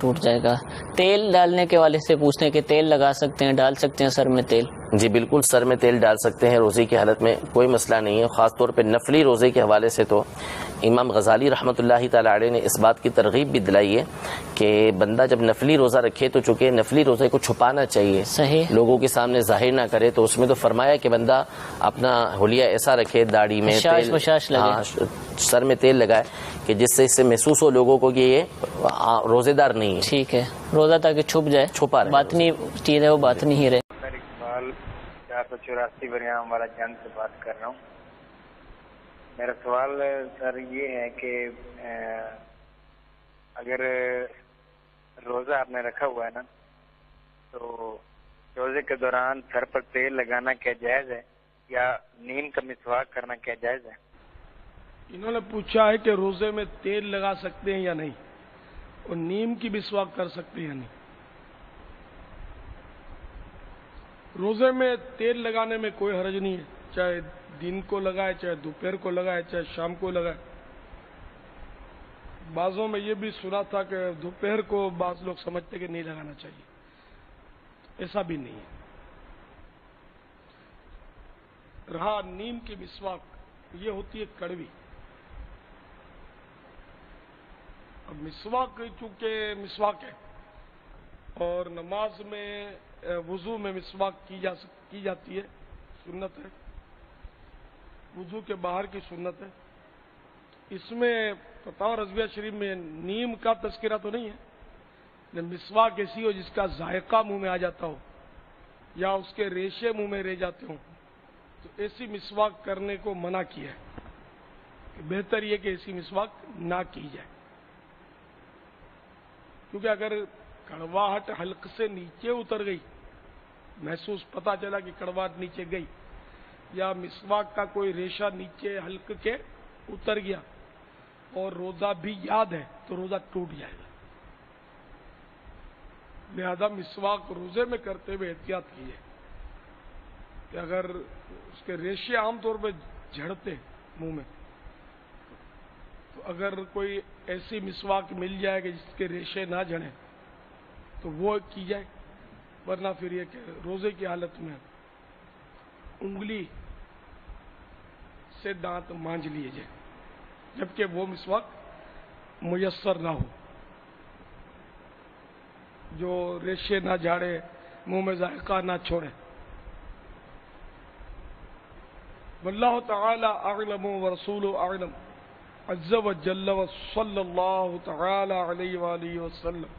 ٹوٹ جائے گا۔ تیل ڈالنے کے والے سے پوچھتے ہیں کہ تیل لگا سکتے ہیں، ڈال سکتے ہیں سر میں تیل؟ جی بالکل، سر میں تیل ڈال سکتے ہیں روزے کی حالت میں، کوئی مسئلہ نہیں ہے۔ خاص طور پہ نفلی روزے کے حوالے سے تو امام غزالی رحمۃ اللہ تعالی علیہ نے اس بات کی ترغیب بھی دلائی ہے کہ بندہ جب نفلی روزہ رکھے تو چونکہ نفلی روزے کو چھپانا چاہیے، صحیح، لوگوں کے سامنے ظاہر نہ کرے، تو اس میں تو فرمایا کہ بندہ اپنا حلیہ ایسا رکھے، داڑھی میں تیل، سر میں تیل لگائے کہ جس سے اس سے محسوس ہو لوگوں کو کہ یہ روزے دار نہیں ہے۔ ٹھیک ہے، روزہ تاکہ چھپ جائے، چھپا رہے، باطنی چیز ہے وہ باطنی ہی رہے۔ سر اقبال 484 بریام والا جنگ سے بات کر رہا ہوں۔ میرا سوال سر یہ ہے کہ اگر روزہ آپ نے رکھا ہوا ہے نا، تو روزے کے دوران سر پر تیل لگانا کیا جائز ہے، یا نیم کا مسواک کرنا کیا جائز ہے؟ انہوں نے پوچھا ہے کہ روزے میں تیل لگا سکتے ہیں یا نہیں، اور نیم کی مسواک کر سکتے ہیں یا نہیں۔ روزے میں تیل لگانے میں کوئی حرج نہیں ہے، چاہے دن کو لگائے، چاہے دوپہر کو لگائے، چاہے شام کو لگائے۔ بعضوں میں یہ بھی سنا تھا کہ دوپہر کو بعض لوگ سمجھتے کہ نہیں لگانا چاہیے، ایسا بھی نہیں ہے۔ رہا نیم کی مسواک، یہ ہوتی ہے کڑوی۔ اب مسواک چونکہ مسواک ہے، اور نماز میں وضو میں مسواک کی جاتی ہے، سنت ہے، وضو کے باہر کی سنت ہے۔ اس میں فتاوی رضویہ شریف میں نیم کا تذکرہ تو نہیں ہے، لیکن مسواک ایسی ہو جس کا ذائقہ منہ میں آ جاتا ہو یا اس کے ریشے منہ میں رہ جاتے ہوں، تو ایسی مسواک کرنے کو منع کیا ہے کہ بہتر یہ کہ ایسی مسواک نہ کی جائے، کیونکہ اگر کڑواہٹ حلق سے نیچے اتر گئی، محسوس پتہ چلا کہ کڑواہٹ نیچے گئی، یا مسواک کا کوئی ریشہ نیچے حلق کے اتر گیا اور روزہ بھی یاد ہے، تو روزہ ٹوٹ جائے گا۔ لہذا مسواک روزے میں کرتے ہوئے احتیاط کیجیے کہ اگر اس کے ریشے عام طور پہ جھڑتے منہ میں، تو اگر کوئی ایسی مسواک مل جائے کہ جس کے ریشے نہ جھڑیں تو وہ کی جائے، ورنہ پھر یہ کہ روزے کی حالت میں انگلی سے دانت مانجھ لیے جائے جبکہ وہ مسواک میسر نہ ہو، جو ریشے نہ جھاڑے، منہ میں ذائقہ نہ چھوڑے۔ واللہ تعالی اعلم ورسولہ اعلم عز وجل وصلی اللہ تعالی علیہ وآلہ وسلم۔